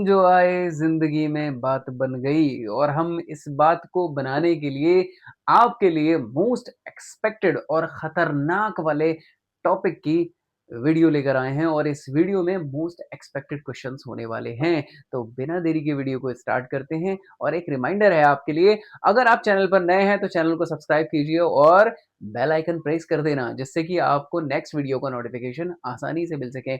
जो आए जिंदगी में बात बन गई और हम इस बात को बनाने के लिए आपके लिए मोस्ट एक्सपेक्टेड और खतरनाक वाले टॉपिक की वीडियो लेकर आए हैं और इस वीडियो में मोस्ट एक्सपेक्टेड क्वेश्चंस होने वाले हैं। तो बिना देरी के वीडियो को स्टार्ट करते हैं और एक रिमाइंडर है आपके लिए, अगर आप चैनल पर नए हैं तो चैनल को सब्सक्राइब कीजिए और बेल आइकन प्रेस कर देना, जिससे कि आपको नेक्स्ट वीडियो का नोटिफिकेशन आसानी से मिल सके।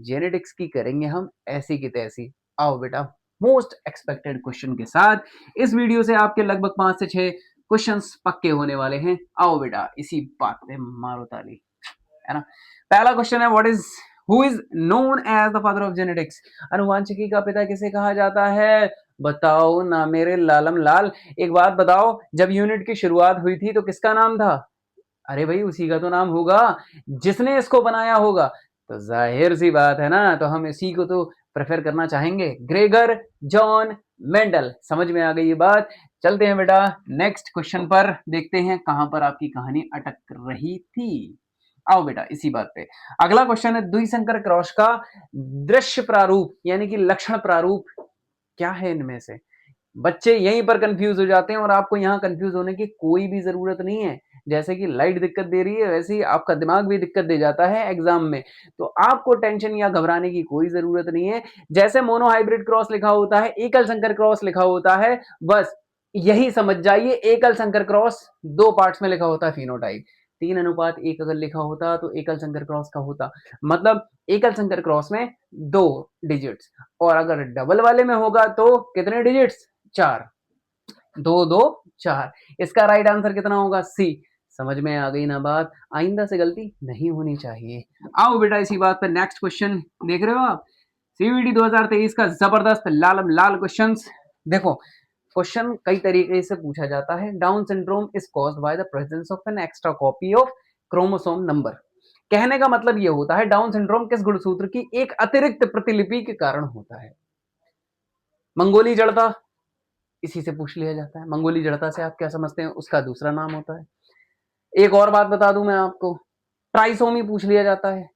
जेनेटिक्स की करेंगे हम ऐसी की तैसी। आओ बेटा, मोस्ट एक्सपेक्टेड क्वेश्चन के साथ इस वीडियो से आपके लगभग 5 से 6 क्वेश्चंस पक्के होने वाले हैं। आओ बेटा, इसी बात पे मारो ताली, है ना। पहला क्वेश्चन है, what is who is known as the father of genetics? अनुवांशिकी का पिता किसे कहा जाता है? बताओ ना मेरे लालम लाल। एक बात बताओ, जब यूनिट की शुरुआत हुई थी तो किसका नाम था? अरे भाई, उसी का तो नाम होगा जिसने इसको बनाया होगा। तो जाहिर सी बात है ना, तो हम इसी को तो प्रेफर करना चाहेंगे, ग्रेगर जॉन मेंडल। समझ में आ गई ये बात? चलते हैं बेटा नेक्स्ट क्वेश्चन पर, देखते हैं कहां पर आपकी कहानी अटक रही थी। आओ बेटा इसी बात पे। अगला क्वेश्चन है, द्विसंकर क्रॉस का दृश्य प्रारूप यानी कि लक्षण प्रारूप क्या है इनमें से? बच्चे यहीं पर कंफ्यूज हो जाते हैं और आपको यहां कंफ्यूज होने की कोई भी जरूरत नहीं है। जैसे कि लाइट दिक्कत दे रही है, वैसे ही आपका दिमाग भी दिक्कत दे जाता है एग्जाम में। तो आपको टेंशन या घबराने की कोई जरूरत नहीं है। जैसे मोनोहाइब्रिड क्रॉस लिखा होता है, एकल संकर क्रॉस लिखा होता है, बस यही समझ जाइए। एकल संकर क्रॉस 2 पार्ट्स में लिखा होता है, फिनोटाइप 3:1 अगर लिखा होता तो एकल संकर क्रॉस का होता। मतलब एकल संकर क्रॉस में 2 डिजिट्स, और अगर डबल वाले में होगा तो कितने डिजिट्स? 4। 2 2 4। इसका राइट आंसर कितना होगा? सी। समझ में आ गई ना बात? आइंदा से गलती नहीं होनी चाहिए। आओ बेटा इसी बात पर नेक्स्ट क्वेश्चन देख रहे हो आप, सीवीडी 2023 का जबरदस्त लाल लाल क्वेश्चंस। देखो, क्वेश्चन कई तरीके से पूछा जाता है। Down syndrome is caused by the presence of an extra copy of chromosome number. कहने का मतलब यह होता है, डाउन सिंड्रोम किस गुणसूत्र की एक अतिरिक्त प्रतिलिपि के कारण होता है? मंगोली जड़ता, इसी से पूछ लिया जाता है। मंगोली जड़ता से आप क्या समझते हैं? उसका दूसरा नाम होता है। एक और बात बता दूं मैं आपको, ट्राइसोमी पूछ लिया जाता है,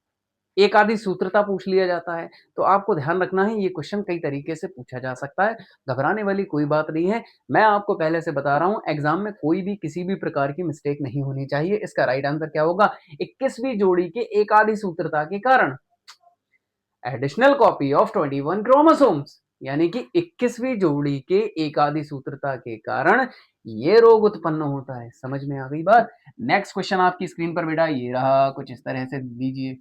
एक आदि सूत्रता पूछ लिया जाता है। तो आपको ध्यान रखना है, ये क्वेश्चन कई तरीके से पूछा जा सकता है। घबराने वाली कोई बात नहीं है। मैं आपको पहले से बता रहा हूं, एग्जाम में कोई भी किसी भी प्रकार की मिस्टेक नहीं होनी चाहिए। इसका राइट आंसर क्या होगा? 21वीं जोड़ी के एक आदि सूत्रता के कारण एडिशनल कॉपी ऑफ 21 क्रोमोसोम्स, यानी कि 21वीं जोड़ी के एकादि सूत्रता के कारण ये रोग उत्पन्न होता है। समझ में आ गई बात? नेक्स्ट क्वेश्चन आपकी स्क्रीन पर बेटा ये रहा, कुछ इस तरह से दीजिए।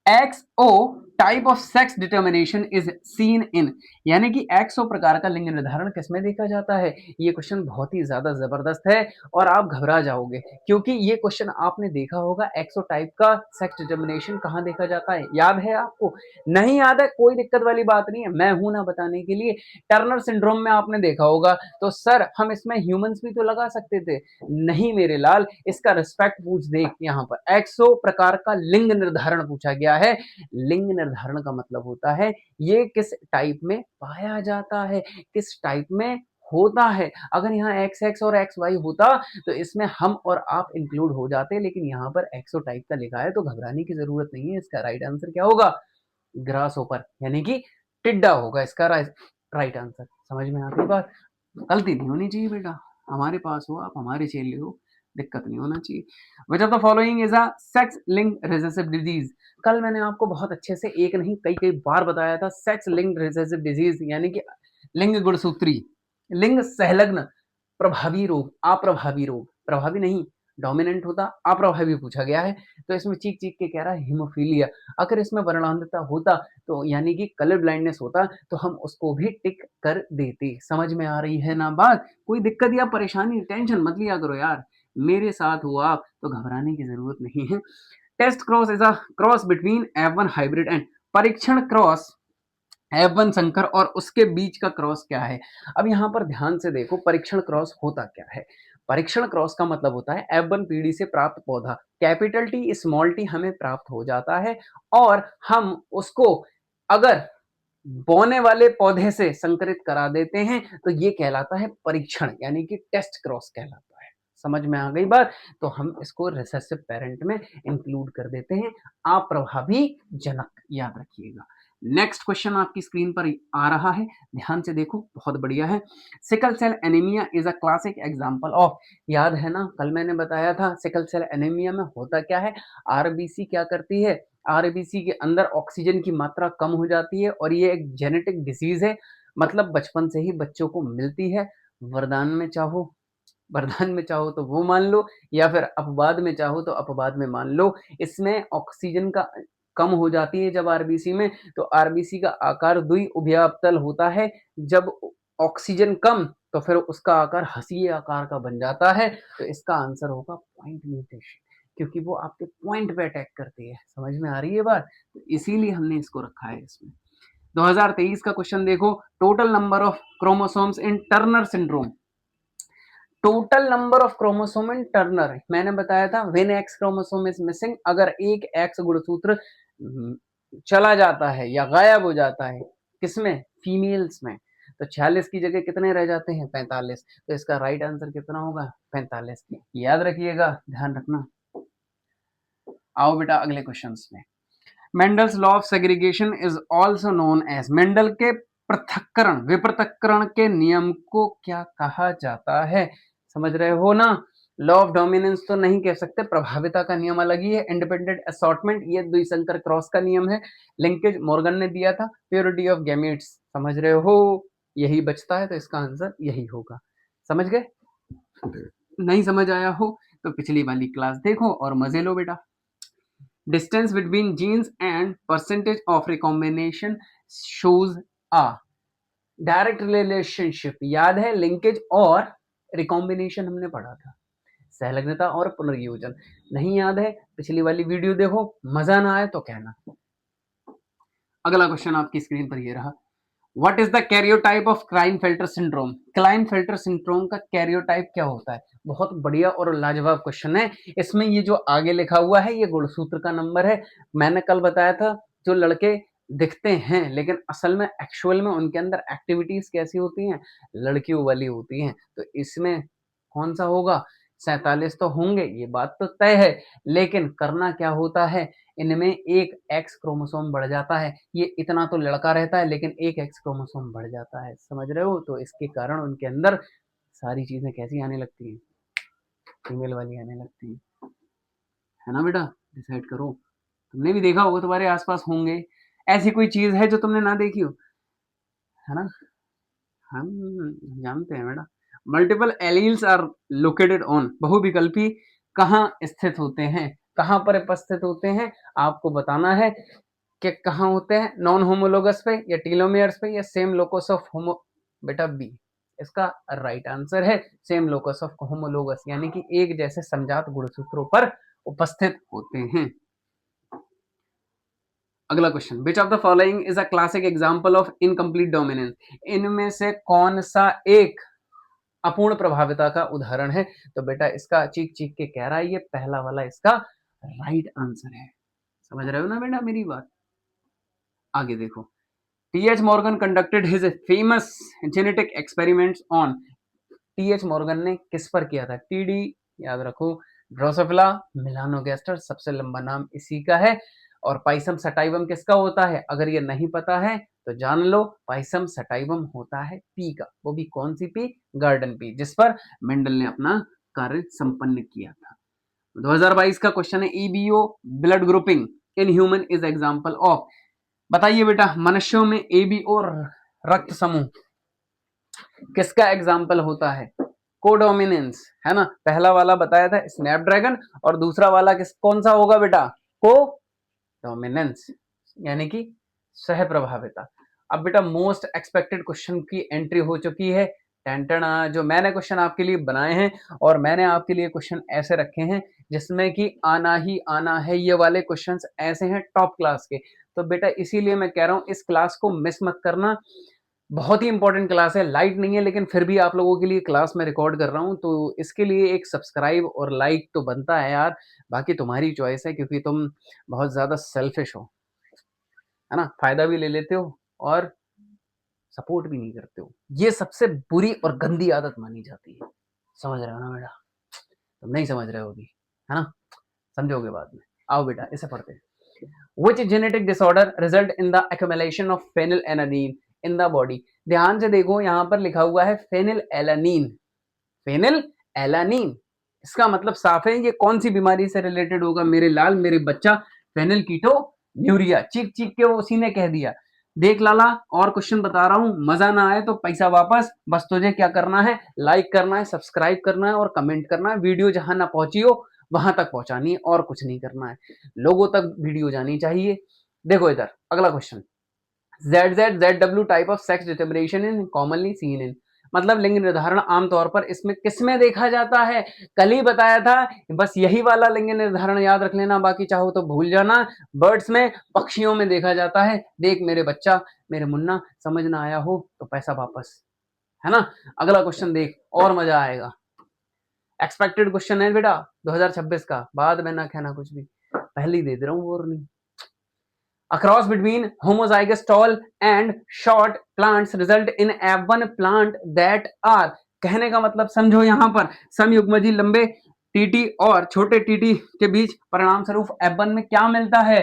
XO type of sex determination is seen in, यानी कि एक्सओ प्रकार का लिंग निर्धारण किसमें देखा जाता है? ये क्वेश्चन बहुत ही ज्यादा जबरदस्त है और आप घबरा जाओगे, क्योंकि ये क्वेश्चन आपने देखा होगा। एक्सओ टाइप का सेक्स डिटर्मिनेशन कहाँ देखा जाता है? याद है आपको? नहीं याद है? कोई दिक्कत वाली बात नहीं है, मैं हूं ना बताने के लिए। टर्नर सिंड्रोम में आपने देखा होगा। तो सर हम इसमें ह्यूमंस भी तो लगा सकते थे। नहीं मेरे लाल, इसका रिस्पेक्ट पूछ देख, यहाँ पर एक्सो प्रकार का लिंग निर्धारण पूछा गया है। लिंग निर्धारण का मतलब होता है ये किस टाइप में पाया जाता है, किस टाइप में होता है। अगर यहाँ एक्स एक्स और एक्स वाई होता तो इसमें हम और आप इंक्लूड हो जाते, लेकिन यहाँ पर एक्सो टाइप का लिखा है तो घबराने की जरूरत नहीं है। इसका राइट आंसर क्या होगा? ग्रास ओपर, यानी कि टिड्डा होगा इसका राइट आंसर। समझ में आती बात? गलती नहीं होनी चाहिए बेटा, हमारे पास हो आप, हमारे चेले हो, दिक्कत नहीं होना चाहिए। Which of the following is a sex link recessive disease? कल मैंने आपको बहुत अच्छे से एक नहीं कई कई बार बताया था, सेक्स लिंक रिसेसिव डिजीज यानी कि लिंग गुणसूत्री, लिंग संलग्न प्रभावी रोग, अप्रभावी रोग, प्रभावी नहीं डोमिनेंट होता, अप्रभावी पूछा गया है। तो इसमें चीख चीख के कह रहा है हिमोफीलिया। अगर इसमें वर्णांधता होता तो यानी कि कलर ब्लाइंडनेस होता तो हम उसको भी टिक कर देते। समझ में आ रही है ना बात? कोई दिक्कत या परेशानी, टेंशन मत लिया करो यार, मेरे साथ हो आप तो घबराने की जरूरत नहीं है। Test cross is a cross between F1 hybrid and, परीक्षण क्रॉस F1 संकर और उसके बीच का क्रॉस क्या है? अब यहां पर ध्यान से देखो, परीक्षण क्रॉस होता क्या है? परीक्षण क्रॉस का मतलब होता है F1 पीढ़ी से प्राप्त पौधा, कैपिटल टी स्मॉल टी हमें प्राप्त हो जाता है और हम उसको अगर बोने वाले पौधे से संकरित करा देते हैं तो ये कहलाता है परीक्षण, यानी कि टेस्ट क्रॉस कहलाता है। समझ में आ गई बात? तो हम इसको रिसेसिव पेरेंट में इंक्लूड कर देते हैं, अप्रभावी जनक, याद रखिएगा। नेक्स्ट क्वेश्चन आपकी स्क्रीन पर आ रहा है, ध्यान से देखो, बहुत बढ़िया है। Sickle cell anaemia is a classic example of, याद है ना, कल मैंने बताया था सिकल सेल एनीमिया में होता क्या है, आरबीसी क्या करती है, आरबीसी के अंदर ऑक्सीजन की मात्रा कम हो जाती है और ये एक जेनेटिक डिसीज है, मतलब बचपन से ही बच्चों को मिलती है। वरदान में चाहो, वरदान में चाहो तो वो मान लो, या फिर अपवाद में चाहो तो अपवाद में मान लो। इसमें ऑक्सीजन का कम हो जाती है जब आरबीसी में, तो आरबीसी का आकार द्वि उभयापतल होता है। जब ऑक्सीजन कम, तो फिर उसका आकार हसीए आकार का बन जाता है। तो इसका आंसर होगा पॉइंट म्यूटेशन, क्योंकि वो आपके पॉइंट पे अटैक करती है। समझ में आ रही है बात? तो इसीलिए हमने इसको रखा है इसमें। 2023 का क्वेश्चन देखो, total number of chromosomes in Turner syndrome. Total number of chromosome in Turner, मैंने बताया था when x chromosome is missing, अगर एक एक्स गुणसूत्र चला जाता है या गायब हो जाता है, किसमें, फीमेल्स में, तो 46 की जगह कितने रह जाते हैं, 45। तो इसका राइट आंसर कितना होगा, 45। याद रखिएगा, ध्यान रखना। आओ बेटा अगले क्वेश्चन में। Mendel's law of segregation is also known as, Mendel के पृथक्करण विपृथक्करण के नियम को क्या कहा जाता है, समझ रहे हो ना। लॉ ऑफ डोमिनेंस तो नहीं कह सकते, प्रभाविता का नियम अलग ही है। इंडिपेंडेंट असॉर्टमेंट, ये द्विसंकर क्रॉस का नियम है। लिंकेज मॉर्गन ने दिया था। प्योरिटी ऑफ गैमेट्स, समझ रहे हो, यही बचता है, तो इसका आंसर यही होगा। समझ गए? नहीं समझ आया हो तो पिछली वाली क्लास देखो और मजे लो बेटा। Distance between genes and percentage of recombination shows a direct relationship, याद है, लिंकेज और रिकॉम्बिनेशन हमने पढ़ा था, सहलग्नता और पुनर्योजन। नहीं याद है, पिछली वाली वीडियो देखो, मजा ना आए तो कहना। अगला क्वेश्चन आपकी स्क्रीन पर ये रहा, what is the karyotype of Klinefelter syndrome. Klinefelter syndrome का कैरियोटाइप क्या होता है? बहुत बढ़िया और लाजवाब क्वेश्चन है। इसमें ये जो आगे लिखा हुआ है ये गुणसूत्र का नंबर है। मैंने कल बताया था, जो लड़के दिखते हैं लेकिन असल में एक्चुअल में उनके अंदर एक्टिविटीज कैसी होती हैं, लड़कियों वाली होती हैं। तो इसमें कौन सा होगा, 47 तो होंगे, ये बात तो तय है। लेकिन करना क्या होता है, इनमें एक एक्स क्रोमोसोम बढ़ जाता है। ये इतना तो लड़का रहता है लेकिन एक एक्स क्रोमोसोम बढ़ जाता है, समझ रहे हो। तो इसके कारण उनके अंदर सारी चीजें कैसी आने लगती हैं, फीमेल वाली आने लगती हैं, है ना बेटा। डिसाइड करो, तुमने भी देखा होगा, तुम्हारे आसपास होंगे। ऐसी कोई चीज है जो तुमने ना देखी हो, है ना। हम जानते हैं बेटा। Multiple alleles are located on, बहुविकल्पी कहाँ स्थित होते हैं, कहाँ पर उपस्थित होते हैं, आपको बताना है कि कहाँ होते हैं, नॉन होमोलोगस पे या टीलोमियर्स पे या सेम लोकस ऑफ होमो। बेटा बी इसका राइट आंसर है, सेम लोकस ऑफ होमोलोगस, यानी कि एक जैसे समजात गुणसूत्रों पर उपस्थित होते हैं। अगला question, which of the following is a classic example of incomplete dominance. इनमें से कौन सा एक अपूर्ण प्रभाविता का उदाहरण है? तो बेटा इसका चीख चीख के कह रहा है, ये पहला वाला इसका राइट आंसर है। समझ रहे हो ना बेटा मेरी बात। आगे देखो, TH. Morgan conducted his famous genetic experiments on. TH. Morgan ने किस पर किया था? टीडी, याद रखो, ड्रोसोफिला मेलानोगास्टर, सबसे लंबा नाम इसी का है। और पाइसम सटाइवम किसका होता है? अगर ये नहीं पता है तो जान लो, पाइसम सटाइवम होता है पी का। वो भी कौन सी पी? गार्डन पी, जिस पर मेंडल ने अपना कार्य संपन्न किया था। 2022 का क्वेश्चन है, EBO blood grouping in human is example of. बताइए बेटा, मनुष्यों में एबीओ रक्त समूह किसका एग्जाम्पल होता है? कोडोमिनेंस, है ना। पहला वाला बताया था स्नैपड्रैगन, और दूसरा वाला कौन सा होगा बेटा? को डोमिनेंस, यानी कि सह प्रभाविता। अब बेटा मोस्ट एक्सपेक्टेड क्वेश्चन की एंट्री हो चुकी है। टेंटना, जो मैंने क्वेश्चन आपके लिए बनाए हैं, और मैंने आपके लिए क्वेश्चन ऐसे रखे हैं जिसमें कि आना ही आना है। ये वाले क्वेश्चंस ऐसे हैं टॉप क्लास के। तो बेटा इसीलिए मैं कह रहा हूं, इस क्लास को मिस मत करना। बहुत ही इंपॉर्टेंट क्लास है, लाइट नहीं है लेकिन फिर भी आप लोगों के लिए क्लास में रिकॉर्ड कर रहा हूं, तो इसके लिए एक सब्सक्राइब और लाइक तो बनता है यार। बाकी तुम्हारी चॉइस है, क्योंकि तुम बहुत ज्यादा सेल्फिश हो, है ना, फायदा भी ले लेते हो और सपोर्ट भी नहीं करते हो। ये सबसे बुरी और गंदी आदत मानी जाती है। समझ रहे हो ना बेटा? तुम नहीं समझ रहे हो अभी, है ना, समझोगे बाद में। आओ बेटा इसे पढ़ते हैं। Which genetic disorder result in the accumulation of phenylalanine in the body? ध्यान से देखो, यहां पर लिखा हुआ है phenylalanine, phenylalanine, इसका मतलब साफ है ये कौन सी बीमारी से रिलेटेड होगा मेरे लाल मेरे बच्चा? फेनिलकीटोन्यूरिया। चीख चीख के वो उसी ने कह दिया। देख लाला, और क्वेश्चन बता रहा हूं, मजा ना आए तो पैसा वापस। बस तुझे क्या करना है, लाइक करना है, सब्सक्राइब करना है और कमेंट करना है। वीडियो जहां ना पहुंची हो वहां तक पहुंचानी है और कुछ नहीं करना है, लोगों तक वीडियो जानी चाहिए। देखो इधर अगला question, ZZZW type of sex determination in commonly seen in, मतलब लिंग निर्धारण आमतौर पर इसमें किसमें देखा जाता है? कल ही बताया था, बस यही वाला लिंग निर्धारण याद रख लेना, बाकी चाहो तो भूल जाना। बर्ड्स में, पक्षियों में देखा जाता है। देख मेरे बच्चा, मेरे मुन्ना, समझ ना आया हो तो पैसा वापस, है ना। अगला क्वेश्चन देख, और मजा आएगा। एक्सपेक्टेड क्वेश्चन है बेटा 2026 का, बाद में ना कहना कुछ भी, पहले ही दे दे रहा हूं warning. A cross between homozygous tall and short plants result in F1 plant that are, कहने का मतलब समझो, यहां पर समयुग्मजी लंबे टीटी और छोटे टीटी के बीच परिणाम स्वरूप F1 में क्या मिलता है?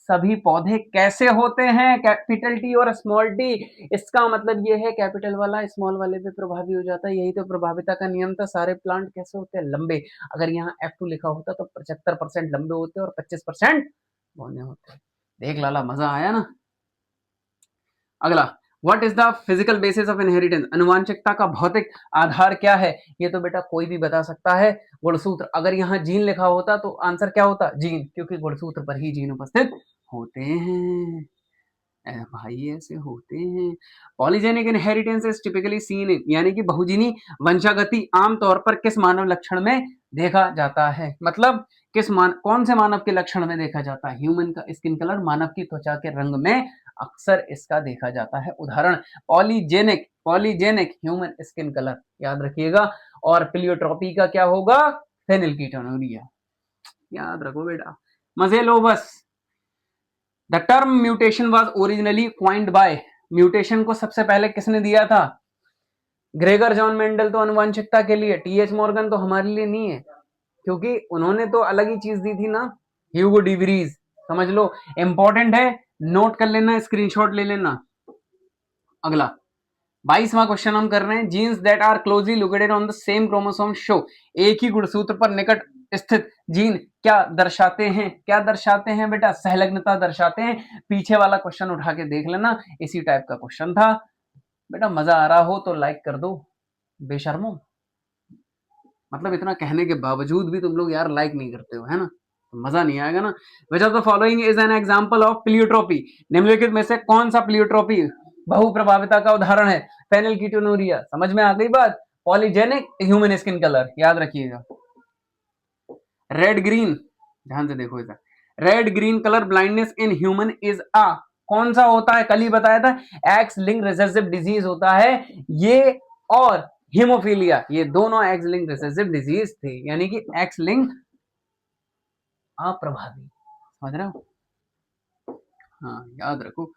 सभी पौधे कैसे होते हैं? कैपिटल टी और स्मॉल टी। इसका मतलब ये है कैपिटल वाला स्मॉल वाले पे प्रभावी हो जाता है, यही तो प्रभाविता का नियम था। सारे प्लांट कैसे होते हैं? लंबे। अगर यहाँ F2 लिखा होता तो 75% लंबे होते और 25% बौने होते। देख लाला, मजा आया ना। अगला, what is the physical basis of inheritance, अनुवांशिकता का भौतिक आधार क्या है? ये तो बेटा कोई भी बता सकता है, गुणसूत्र। अगर यहाँ जीन लिखा होता तो आंसर क्या होता? जीन, क्योंकि गुणसूत्र पर ही जीन उपस्थित होते हैं। भाई ऐसे होते हैं। Polygenic inheritance is typically seen in, यानी कि बहुजीनी वंशागति आमतौर पर किस मानव लक्षण में देखा जाता है? मतलब कौन से मानव के लक्षण में देखा जाता है? ह्यूमन का स्किन कलर, मानव की त्वचा के रंग में अक्सर इसका देखा जाता है। उदाहरण, पॉलीजेनिक ह्यूमन स्किन कलर, याद रखिएगा। और प्लियोट्रोपी का क्या होगा? फेनिलकीटोनुरिया, याद रखो बेटा, मजे लो बस। The term mutation was originally coined by, mutation को सबसे पहले किसने दिया था? ग्रेगर जॉन मेंडल तो अनुवांशिकता के लिए, टीएच मॉर्गन तो हमारे लिए नहीं है, क्योंकि उन्होंने तो अलग ही चीज दी थी ना। ह्यूगो डिवरीज, समझ लो, इंपॉर्टेंट है, नोट कर लेना, स्क्रीनशॉट ले लेना। अगला 22वां क्वेश्चन हम कर रहे हैं, genes that are closely located on the same chromosome show, एक ही गुणसूत्र पर निकट स्थित जीन क्या दर्शाते हैं? क्या दर्शाते हैं बेटा? सहलग्नता दर्शाते हैं। पीछे वाला क्वेश्चन उठा के देख लेना, इसी टाइप का क्वेश्चन था बेटा। मजा आ रहा हो तो लाइक कर दो बेशर्मो, मतलब इतना कहने के बावजूद भी तुम लोग यार लाइक नहीं करते हो, है ना, तो मजा नहीं आएगा ना। Which of the following is an example of pleiotropy, निम्नलिखित में से कौन सा प्लियोट्रोपी बहुप्रभाविता का उदाहरण है? फेनिलकीटोनुरिया, समझ में आ गई बात। पॉलीजेनिक ह्यूमन स्किन कलर, याद रखिएगा। रेड ग्रीन, ध्यान से देखो इधर, red green colour blindness in human is ah, कौन सा होता है? कल ही बताया था, एक्स लिंक रिसेसिव डिजीज होता है ये, और हीमोफीलिया, ये दोनों एक्स लिंक रिसेसिव डिजीज थे, यानी कि एक्स लिंक अप्रभावी, समझ रहे हो? हाँ, याद रखो।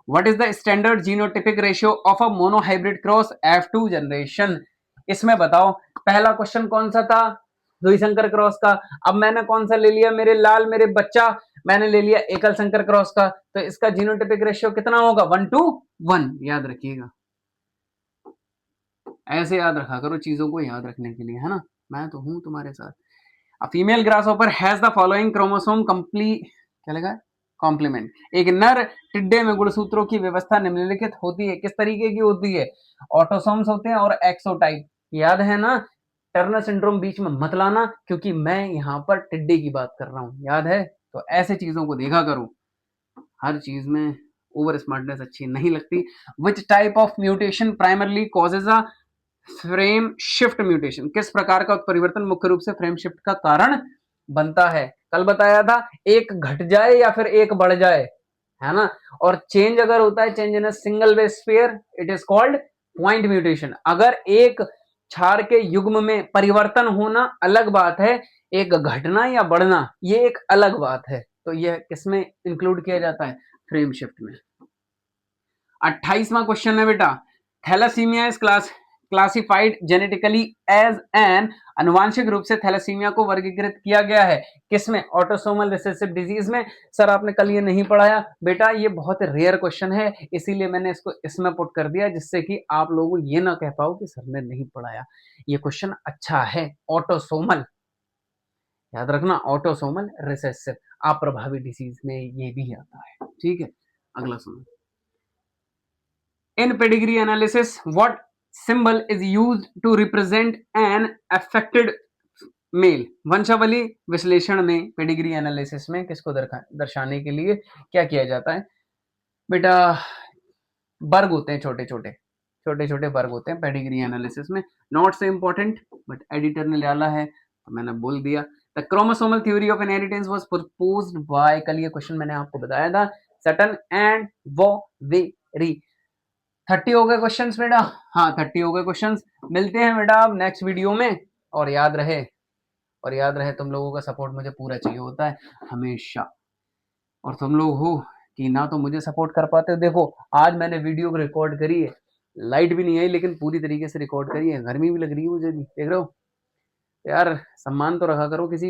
What is the standard genotypic ratio of a monohybrid cross F2 generation? इसमें बताओ, पहला क्वेश्चन कौन सा था? द्विसंकर क्रॉस का। अब मैंने कौन सा ले लिया मेरे लाल मेरे बच्चा? मैंने ले लिया एकल संकर क्रॉस का, तो इसका जीनोटिपिक रेशियो कितना होगा? 1:1, याद रखिएगा। ऐसे याद रखा करो चीजों को याद रखने के लिए, है ना, मैं तो हूं तुम्हारे साथ। A female grasshopper has the following chromosome complete, क्या लगा? कॉम्प्लीमेंट। एक नर टिड्डे में गुणसूत्रों की व्यवस्था निम्नलिखित होती है, किस तरीके की होती है? ऑटोसोम्स होते हैं और एक्सोटाइप, याद है ना। टर्नर सिंड्रोम बीच में मत लाना, क्योंकि मैं यहाँ पर टिड्डे की बात कर रहा हूँ, याद है। तो ऐसे चीजों को देखा करो, हर चीज में ओवर स्मार्टनेस अच्छी नहीं लगती। Which type of mutation primarily causes a frame shift mutation, किस प्रकार का परिवर्तन मुख्य रूप से फ्रेम शिफ्ट का कारण बनता है? कल बताया था, एक घट जाए या फिर एक बढ़ जाए, है ना। और चेंज अगर होता है, change in a single base pair, it is called point mutation. अगर एक क्षार के युग्म में परिवर्तन होना अलग बात है, एक घटना या बढ़ना ये एक अलग बात है। तो यह किसमें इंक्लूड किया जाता है? फ्रेम शिफ्ट में। 28वां क्वेश्चन है बेटा, thalassaemia is class classified genetically as an, अनुवांशिक रूप से थैलेसीमिया को वर्गीकृत किया गया है किसमें? ऑटोसोमल रिसेसिव डिजीज में। सर आपने कल ये नहीं पढ़ाया बेटा, ये बहुत रेयर क्वेश्चन है, इसीलिए मैंने इसको इसमें पुट कर दिया जिससे कि आप लोगों को ये ना कह पाओ कि सर ने नहीं पढ़ाया। ये क्वेश्चन अच्छा है। ऑटोसोमल, याद रखना, ऑटोसोमल रिसेसिव अप्रभावी डिसीज में ये भी आता है। ठीक है, अगला सुनो। In pedigree analysis, what symbol is used to represent an affected male? वंशावली विश्लेषण में, पेडिग्री एनालिसिस में किसको दर्शाने के लिए क्या किया जाता है? बेटा वर्ग होते हैं, छोटे छोटे वर्ग होते हैं पेडिग्री एनालिसिस में। नॉट से इंपॉर्टेंट बट एडिटर ने डाला है तो मैंने बोल दिया। The chromosomal theory of inheritance was proposed by, कल ये क्वेश्चन मैंने आपको बताया था, सटन एंड वोवेरी। 30 हो गए क्वेश्चंस बेटा, हाँ 30 हो गए क्वेश्चंस। मिलते हैं बेटा अब नेक्स्ट वीडियो में, और याद रहे तुम लोगों का सपोर्ट मुझे पूरा चाहिए होता है हमेशा, और तुम लोग हो कि ना तो मुझे सपोर्ट कर पाते हो। देखो आज मैंने वीडियो को रिकॉर्ड करी है, लाइट भी नहीं आई लेकिन पूरी तरीके से रिकॉर्ड करी है, गर्मी भी लग रही है मुझे भी, देख रहे हो यार, सम्मान तो रखा करो किसी